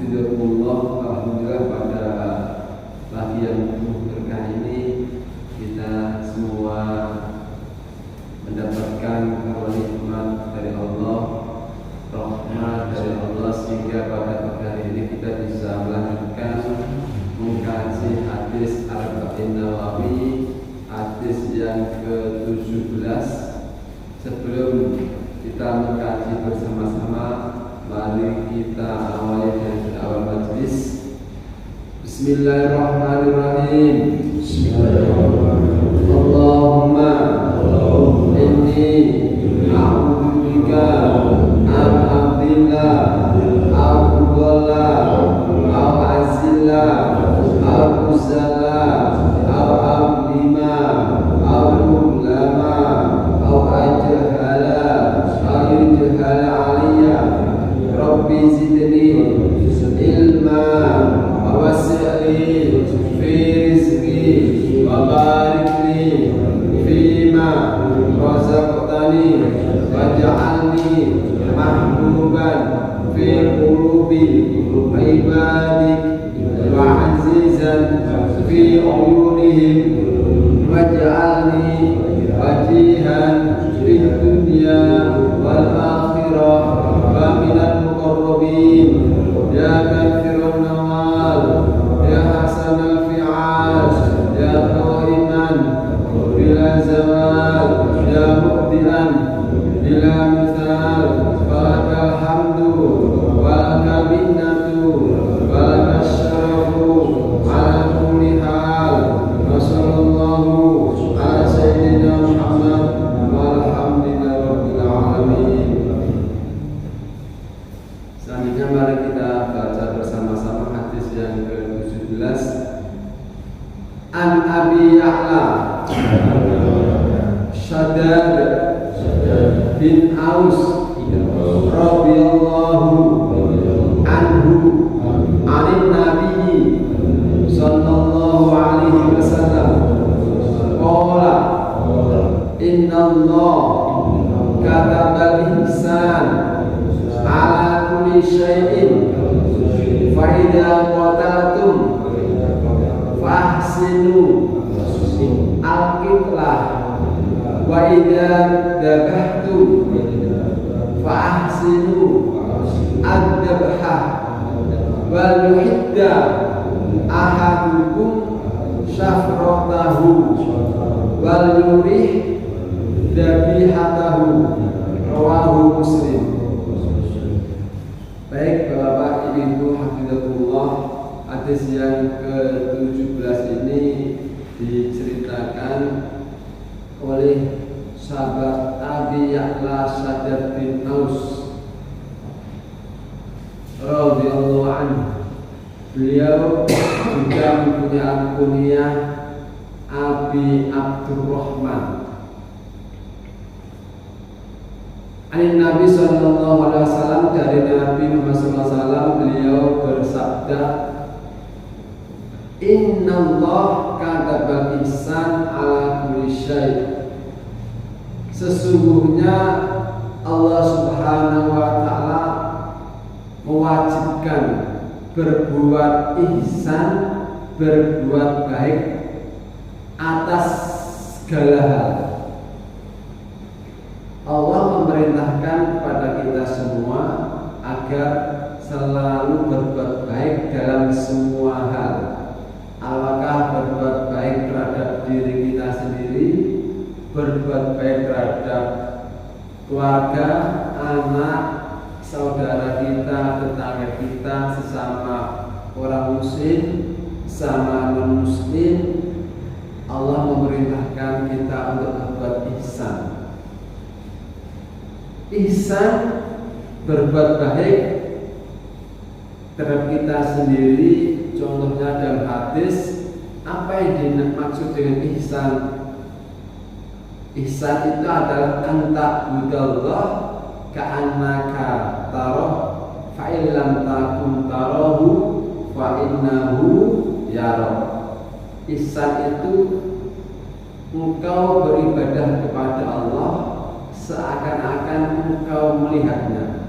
Hafizahullah, alhamdulillah pada pagi yang penuh berkah ini kita semua mendapatkan nikmat dari Allah, rahmat dari Allah, sehingga pada pagi hari ini kita bisa melanjutkan mengkaji hadis Arba'in Nawawi, hadis yang ke-17. Sebelum kita mengkaji bersama-sama, mari kita awali dengan awal majlis. Bismillahirrahmanirrahim. Bismillahirrahmanirrahim. Allahumma inni a'udzubika an abdillah abdullah aw azilla aw uzalla aw abdima aw ulama aw ajhala aw yujhala aliyya Rabbi zidni ilma wa wasi'li fi rizqi wa barik li fima razaqtani waj'alni mahbuban fi qulubi ibadik wa azizan fi uyunihim waj'alni wajihan fi dunya wal akhirah wa minal muqarrabin ya kathirun nawal ya hasanal fi'al ya qaiman bila zawal ya mu'dilan bila misal falakal hamdu walakal minnatu walakal syarafu ala kulli hal wa sallallahu ala sayyidina Muhammad walhamdulillahi rabbil alamin. Selanjutnya mari kita baca bersama-sama hadis yang ke-17. An Abi Ya'la Shaddad bin Aus radhiyallahu anhu anin Nabi sallallahu alaihi wasallam qala inna Allah katabal ihsan ala kulli syai'in fa idza qataltum fahsinu al-qitlah wa idza dabahtum fahsinu ad-dabha wal yuhidda ahadukum syafratahu wal yurih dabihatahu rawahu Muslim. Baik Bapak Ibu hafizatullah, hadis yang ke-17 ini diceritakan oleh sahabat Abi Ya'la Shaddad bin Aus radhiyallahu anhu. Beliau juga mempunyai kunyah Abi Abdurrahman. Anin Nabi sallallahu alaihi wasallam, dari Nabi Muhammad sallallahu alaihi wasallam, beliau bersabda, Inna Allah katabal ihsan ala kulli syai'. Sesungguhnya Allah Subhanahu wa taala mewajibkan berbuat ihsan, berbuat baik atas segala hal. Allah memerintahkan kepada kita semua agar selalu berbuat baik dalam semua hal. Apakah berbuat baik terhadap diri kita sendiri, berbuat baik terhadap keluarga, anak, saudara kita, tetangga kita, sesama orang muslim, sama non-muslim. Allah memerintahkan kita untuk berbuat ihsan. Ihsan, berbuat baik terhadap kita sendiri. Contohnya dalam hadis, apa yang dimaksud dengan ihsan? Ihsan itu adalah anta'budallah ka'annaka taroh fa'illam takun tarohu fa'innahu yaroh. Ihsan itu engkau beribadah kepada Allah seakan-akan engkau melihatnya,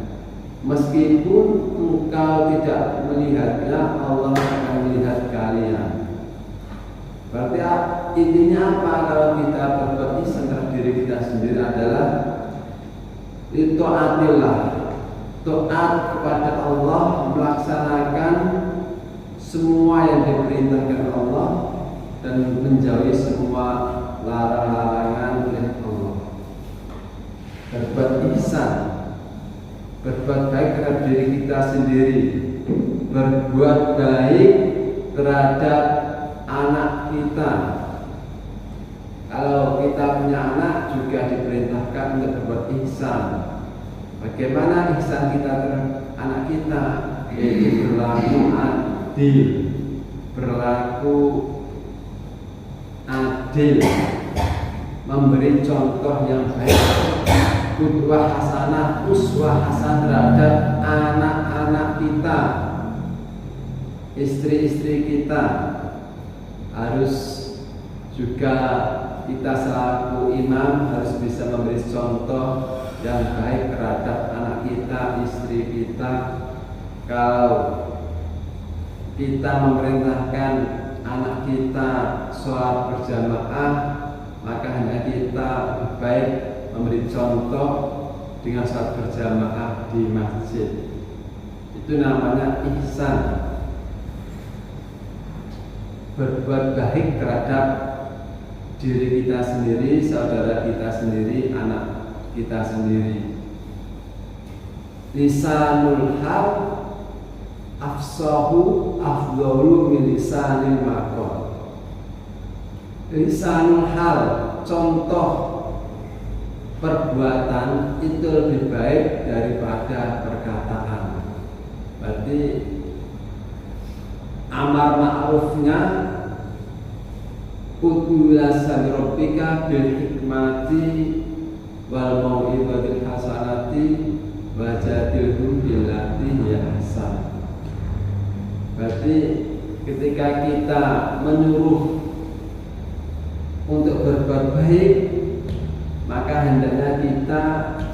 meskipun engkau engkau tidak melihatnya, Allah akan melihat kalian. Berarti intinya apa kalau kita berbuat ihsan terhadap diri kita sendiri adalah taatillah, taat kepada Allah, melaksanakan semua yang diperintahkan Allah dan menjauhi semua larangan oleh Allah. Berbuat ihsan, berbuat baik terhadap diri kita sendiri, berbuat baik terhadap anak kita. Kalau kita punya anak juga diperintahkan untuk berbuat ihsan. Bagaimana ihsan kita terhadap anak kita? Yaitu berlaku adil, berlaku adil, memberi contoh yang baik, qudwah hasanah, uswah hasanah terhadap anak-anak kita, istri-istri kita. Harus juga kita selaku imam harus bisa memberi contoh yang baik terhadap anak kita, istri kita. Kalau kita memerintahkan anak kita sholat berjamaah, maka hanya kita lebih baik memberi contoh dengan sholat berjamaah di masjid. Itu namanya ihsan. Berbuat baik terhadap diri kita sendiri, saudara kita sendiri, anak kita sendiri. Lisanul hal afsahu afdalu min lisanil maqal. Lisanul hal, contoh perbuatan itu lebih baik daripada perkataan. Berarti amar ma'rufnya ud'ila sabila rabbika bil hikmati wal mau'izatil hasanati wajadilhum billati hiya ahsan. Berarti ketika kita menyuruh untuk berbuat baik, maka hendaknya kita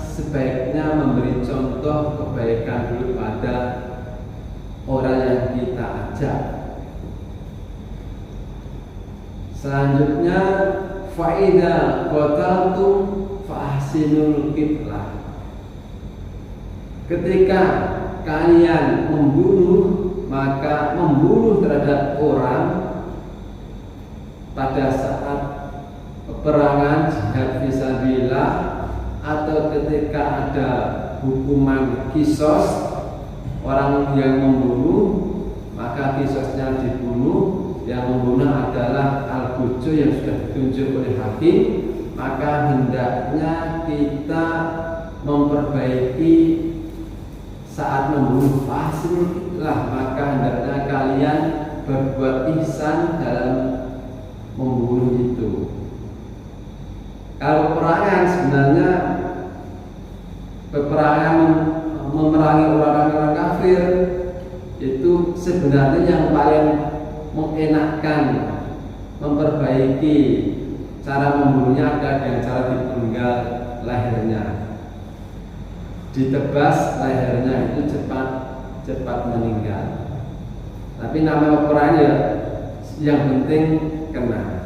sebaiknya memberi contoh kebaikan dulu pada orang yang kita ajak. Selanjutnya, faida qataltum fa ahsinul qitlah. Ketika kalian membunuh, maka membunuh terhadap orang pada saat peperangan jihad fisabilillah atau ketika ada hukuman kisos, orang yang membunuh maka kisosnya dibunuh. Yang membunuh adalah al-bujo yang sudah ditunjuk oleh hakim, maka hendaknya kita memperbaiki saat membunuh. Fasillah, maka hendaknya kalian berbuat ihsan dalam membunuh itu. Kalau peperangan, sebenarnya peperangan memerangi orang-orang kafir itu sebenarnya yang paling mengenakkan, memperbaiki cara membunuhnya ada dengan cara dipenggal lehernya, ditebas lehernya, itu cepat meninggal. Tapi nama peperangan ya yang penting kena.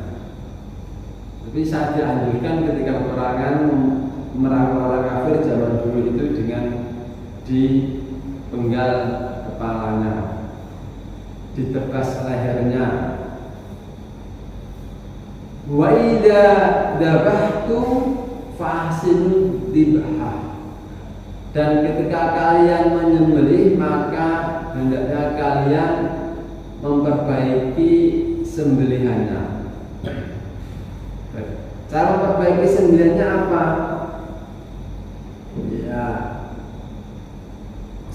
Tapi saya dianjurkan ketika peperangan memerangi orang kafir zaman dulu itu dengan dipenggal kepalanya, ditebas lehernya. Wa idza dabahtum fahsinu dzibhah. Dan ketika kalian menyembelih, maka hendaknya kalian memperbaiki sembelihannya. Cara memperbaiki sembelihannya apa? Ya,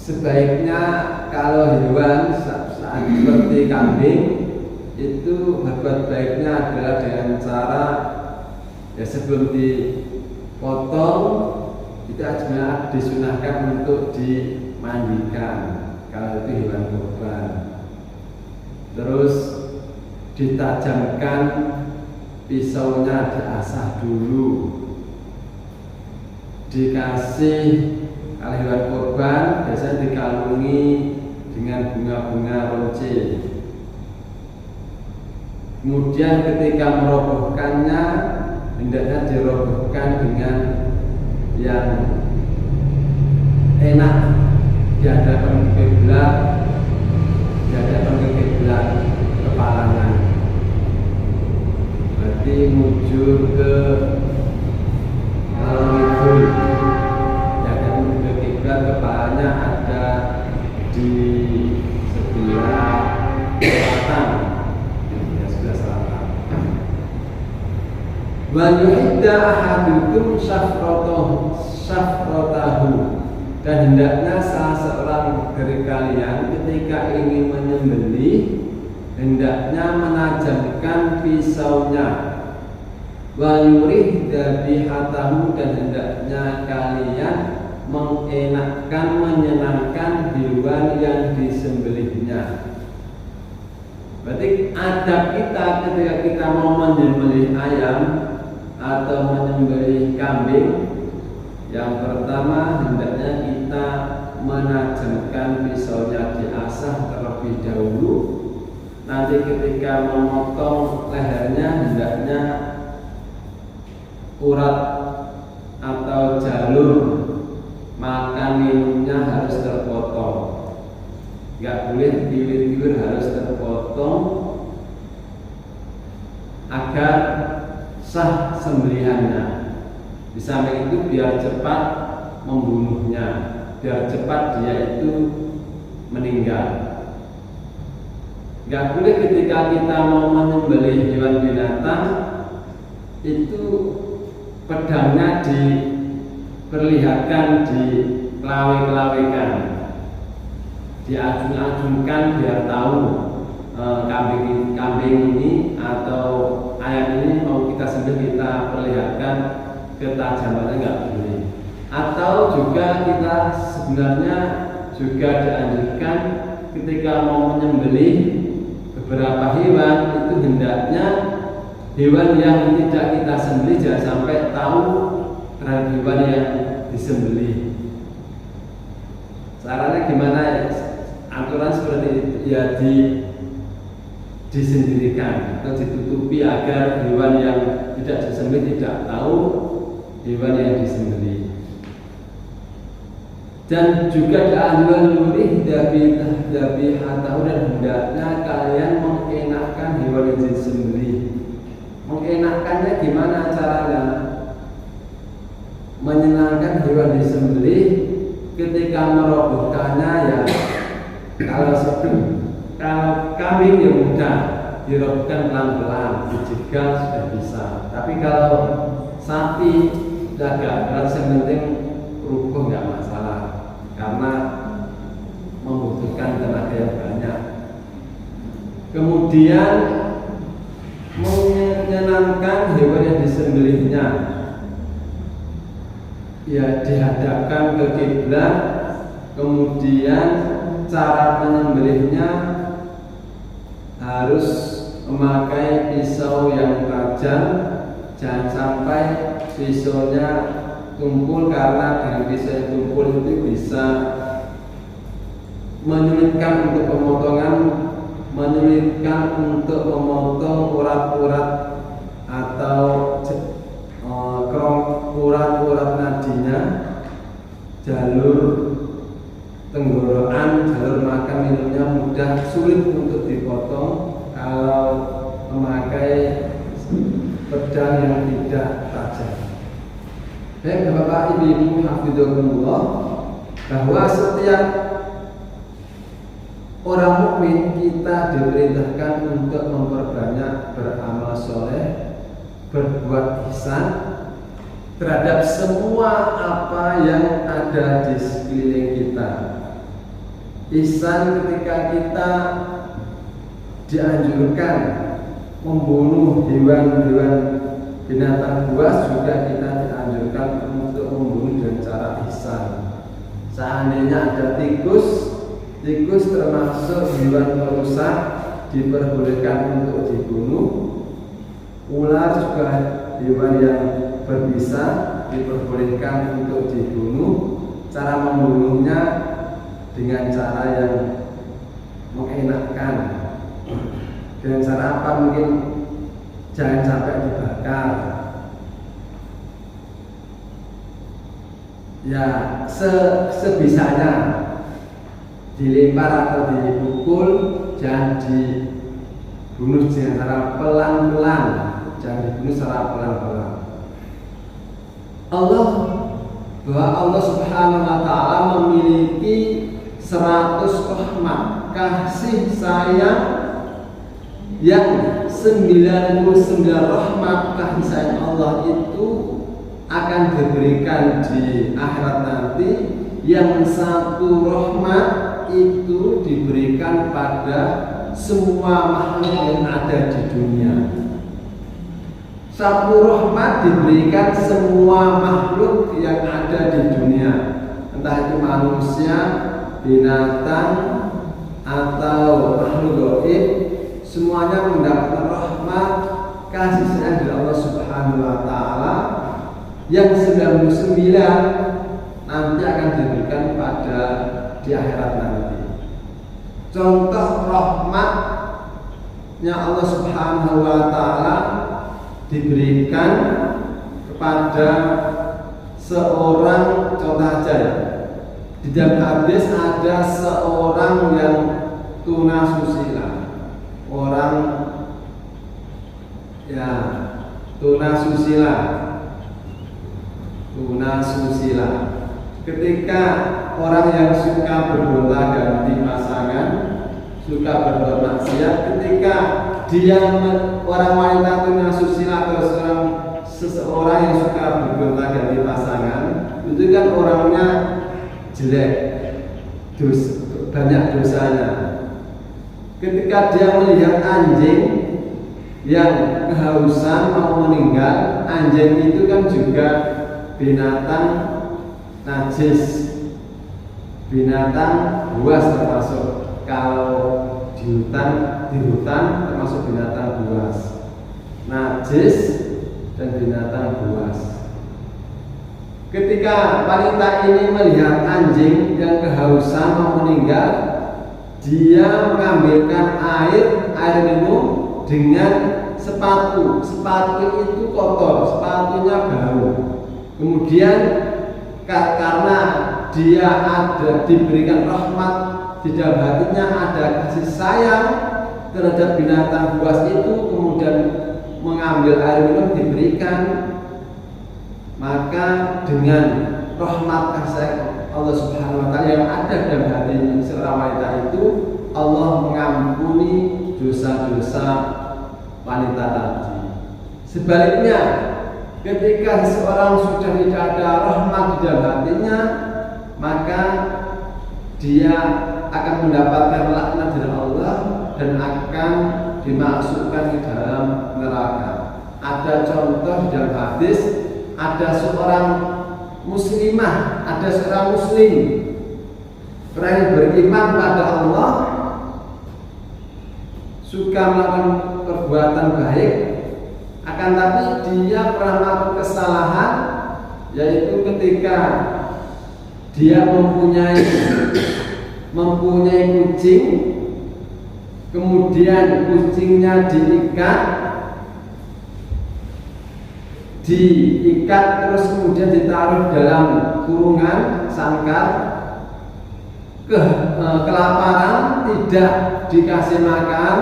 sebaiknya kalau hewan saat seperti kambing itu berbuat baiknya adalah dengan cara ya sebelum dipotong itu sebenarnya disunahkan untuk dimandikan kalau itu hewan kurban. Terus ditajamkan pisaunya, diasah dulu, dikasih kalau hewan kurban biasanya dikalungi dengan bunga-bunga ronce. Kemudian ketika merobohkannya, hendaknya dirobohkan dengan yang enak di hadapan kiblat, kepalanya. Berarti mujur ke ngidul, di hadapan ke kiblat, kepalanya ada di sebelah selatan. Wa yuhidda ahadukum syafrotahu, dan hendaknya salah seorang dari kalian ketika ingin menyembelih hendaknya menajamkan pisaunya. Wa yurihda bihatahu, dan hendaknya kalian menyenangkan hewan yang disembelihnya. Berarti adab kita ketika kita mau menyembelih ayam atau menyembelih kambing, yang pertama hendaknya kita menajamkan pisaunya, diasah terlebih dahulu. Nanti ketika memotong lehernya hendaknya urat atau jalur makan minumnya harus terpotong, nggak boleh kiwir-kiwir, harus terpotong agar sah sembelihannya. Di samping itu biar cepat membunuhnya, biar cepat dia itu meninggal. Nggak boleh ketika kita mau menyembelih hewan binatang itu pedangnya diperlihatkan, dikelawe-kelawekan, diacung-acungkan biar tahu kambing ini atau ayam ini mau kita sembelih, kita perlihatkan ketajamannya, nggak boleh. Atau juga kita sebenarnya juga dianjurkan ketika mau menyembelih beberapa hewan itu hendaknya hewan yang tidak kita sembelih jangan sampai tahu terhadap hewan yang disembelih. Caranya gimana ya? Aturan seperti itu ya, disendirikan atau ditutupi agar hewan yang tidak disembelih tidak tahu hewan yang disembelih. Dan juga dianjurkan yurih dabi hatahu, dan hendaknya kalian mengenakkan hewan yang disembelih. Mengenakkannya gimana caranya? Menyenangkan hewan disembelih ketika merobohkannya ya. Kalau kambing yang mudah dirobohkan pelan-pelan, dijegal sudah bisa. Tapi kalau sapi agak berat, yang penting rubuh nggak masalah, karena membutuhkan tenaga yang banyak. Kemudian menyenangkan hewan yang disembelihnya, ya dihadapkan ke kiblat. Kemudian cara menyembelihnya harus memakai pisau yang tajam, jangan sampai pisaunya tumpul, karena dengan pisau yang tumpul itu bisa menyulitkan untuk pemotongan, menyulitkan untuk memotong urat-urat atau urat-urat nadinya, jalur tenggorokan, jalur makan minumnya mudah sulit untuk dipotong kalau memakai pedang yang tidak tajam. Baik Bapak Ibu hafidzakumullah, bahwa setiap orang mukmin kita diperintahkan untuk memperbanyak beramal soleh, berbuat ihsan terhadap semua apa yang ada di sekeliling kita. Ihsan ketika kita dianjurkan membunuh hewan-hewan binatang buas, juga kita dianjurkan untuk membunuh dengan cara ihsan. Seandainya ada tikus termasuk hewan perusak, diperbolehkan untuk dibunuh. Ular juga hewan yang berbisa, diperbolehkan untuk dibunuh. Cara membunuhnya dengan cara yang mungkin jangan sampai dibakar. Ya sebisanya dilempar atau dipukul, jangan dibunuh secara pelan-pelan, jangan dibunuh secara pelan-pelan. Bahwa Allah Subhanahu wa Ta'ala memiliki 100 rahmat, kasih sayang yang 99 rahmat kasih sayang Allah itu akan diberikan di akhirat nanti. Yang 1 rahmat itu diberikan pada semua makhluk yang ada di dunia. 1 rahmat diberikan semua makhluk yang ada di dunia, entah itu manusia, binatang, atau makhluk gaib, semuanya mendapatkan rahmat kasih sayang dari Allah Subhanahu wa Ta'ala. Yang 99 nanti akan diberikan pada di akhirat nanti. Contoh rahmatnya Allah Subhanahu wa Ta'ala diberikan kepada seorang, contoh aja ya, di dalam hadis ada seorang yang tunasusila, orang ya tunasusila. Ketika orang yang suka bergonta-ganti pasangan, suka berbuat maksiat, ketika dia orang wanita tunasusila atau seseorang yang suka bergonta-ganti pasangan, itu kan orangnya jelek, banyak dosanya. Ketika dia melihat anjing yang kehausan mau meninggal, anjing itu kan juga binatang najis, binatang buas termasuk. Kalau di hutan termasuk binatang buas, najis dan binatang buas. Ketika wanita ini melihat anjing yang kehausan mau meninggal, dia mengambilkan air minum dengan sepatu. Sepatu itu kotor, sepatunya bau. Kemudian karena dia diberikan rahmat di dalam hatinya, ada kasih sayang terhadap binatang buas itu, kemudian mengambil air minum diberikan, maka dengan rahmat kasih Allah Subhanahu wa Ta'ala yang ada dalam hati seorang wanita itu, Allah mengampuni dosa-dosa wanita tadi. Sebaliknya, ketika seseorang sudah tidak ada rahmat di dalam hatinya, maka dia akan mendapatkan laknat dari Allah dan akan dimasukkan ke dalam neraka. Ada contoh di dalam hadis, ada seorang muslimah, ada seorang muslim yang beriman pada Allah, suka melakukan perbuatan baik, akan tapi dia pernah melakukan kesalahan, yaitu ketika dia mempunyai kucing, kemudian kucingnya diikat terus kemudian ditaruh dalam kurungan sangkar, kelaparan, tidak dikasih makan,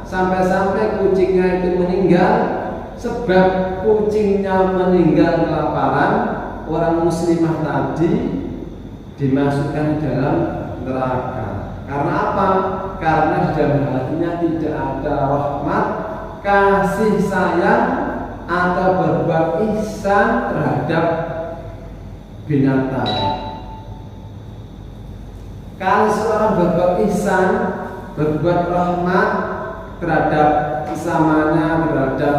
sampai-sampai kucingnya itu meninggal. Sebab kucingnya meninggal kelaparan, orang muslimah tadi dimasukkan dalam neraka. Karena apa? Karena di dalam hatinya tidak ada rahmat, kasih sayang, atau berbuat ihsan terhadap binatang. Kalau seorang berbuat ihsan, berbuat rahmat terhadap sesamanya, terhadap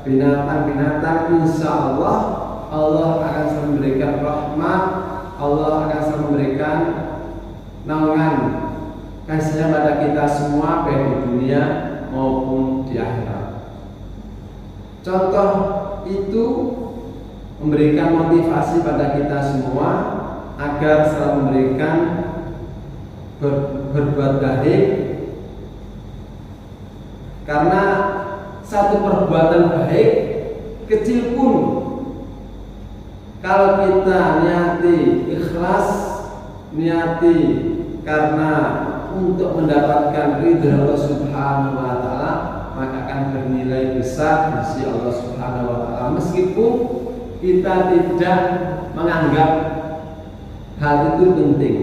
binatang-binatang, insya Allah Allah akan selalu memberikan rahmat, Allah akan selalu memberikan naungan kasih pada kita semua, baik di dunia maupun di akhirat. Contoh itu memberikan motivasi pada kita semua agar selalu memberikan berbuat baik, karena satu perbuatan baik kecil pun, kalau kita niati ikhlas, niati karena untuk mendapatkan ridha Allah Subhanahu wa taala, maka akan bernilai besar di sisi Allah Subhanahu wa taala, meskipun kita tidak menganggap hal itu penting.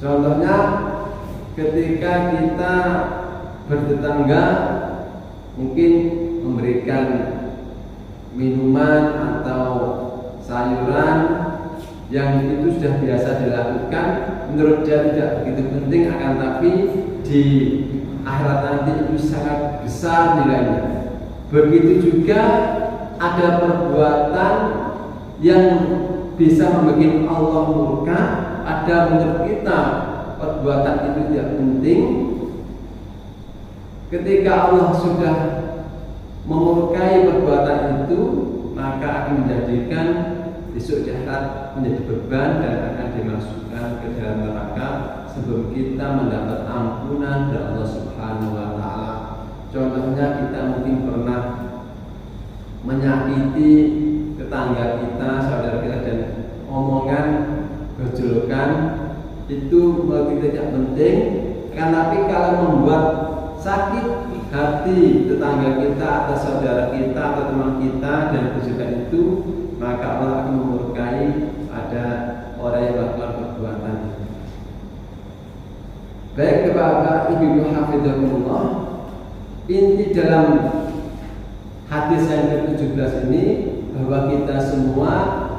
Contohnya ketika kita bertetangga mungkin memberikan minuman atau sayuran yang itu sudah biasa dilakukan, menurut dia tidak begitu penting, akan tapi di akhirat nanti itu sangat besar nilainya. Begitu juga ada perbuatan yang bisa membuat Allah murka, ada menurut kita perbuatan itu tidak penting. Ketika Allah sudah memurkai perbuatan itu, maka akan menjadikan besok di akhirat menjadi beban dan akan dimasukkan ke dalam neraka sebelum kita mendapat ampunan dari Allah Subhanahu wa taala. Contohnya kita mungkin pernah menyakiti tetangga kita, saudara kita, dan omongan gejolokan itu bagi kita tidak penting, kan, tapi kalau membuat sakit hati tetangga kita atau saudara kita atau teman kita dan gejolokan itu, maka Allah akan memurkai ada orang yang melakukan perbuatan. Baik Bapak Ibu hafizahumullah, inti dalam hadis yang ke-17 ini bahwa kita semua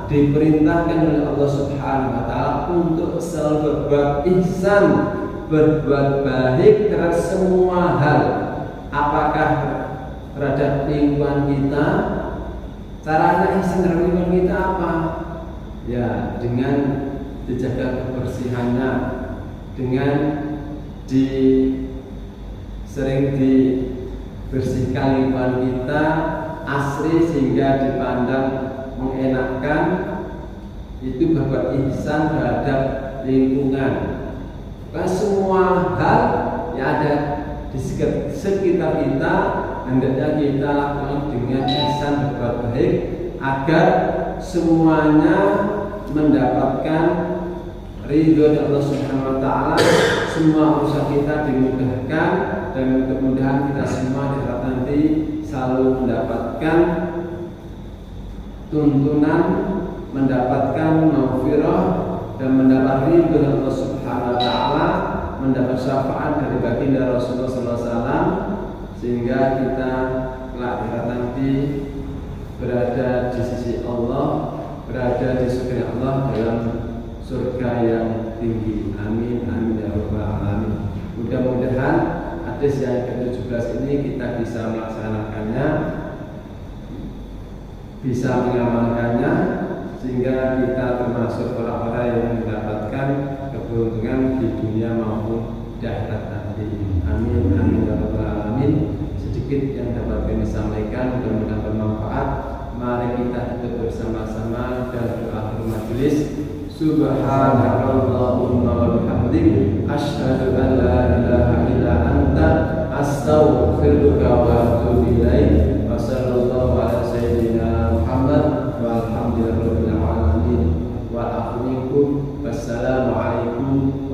diperintahkan oleh Allah Subhanahu wa taala untuk selalu berbuat ihsan, berbuat baik terhadap semua hal. Apakah terhadap lingkungan kita? Caranya ihsan terhadap lingkungan kita apa? Ya, dengan dijaga kebersihannya, dengan sering dibersihkan lingkungan kita asri sehingga dipandang mengenakkan. Itu berbuat ihsan terhadap lingkungan. Karena semua hal yang ada di sekitar kita hendaknya kita lakukan dengan ihsan, berbuat baik agar semuanya mendapatkan ridho dari Allah Subhanahu wa taala, semua usaha kita dimudahkan, dan mudah-mudahan kita semua di akhirat nanti selalu mendapatkan tuntunan, mendapatkan maghfirah dan mendapat ridho dari Allah Subhanahu wa taala, mendapat syafaat dari baginda Rasulullah sallallahu alaihi wasallam, sehingga kita kelak di akhirat nanti berada di sisi Allah, berada di surga Allah dalam surga yang tinggi. Amin amin ya rabbal alamin. Mudah-mudahan hadis yang ke-17 ini kita bisa melaksanakannya, bisa mengamalkannya, sehingga kita termasuk orang-orang yang mendapatkan keberuntungan di dunia maupun di akhirat nanti. Amin amin ya rabbal alamin. Sedikit yang dapat kami sampaikan, mudah-mudahan bermanfaat. Mari kita tutup bersama-sama dan doa akhir majelis. Subhanallahumma wa bihamdik, asyhadu an la ilaha illa anta, astaghfiruka wa atubu ilaik. Wa sallallahu ala sayyidina Muhammad walhamdulillahirabbil alamin. Wa akhunikum wassalamu alaikum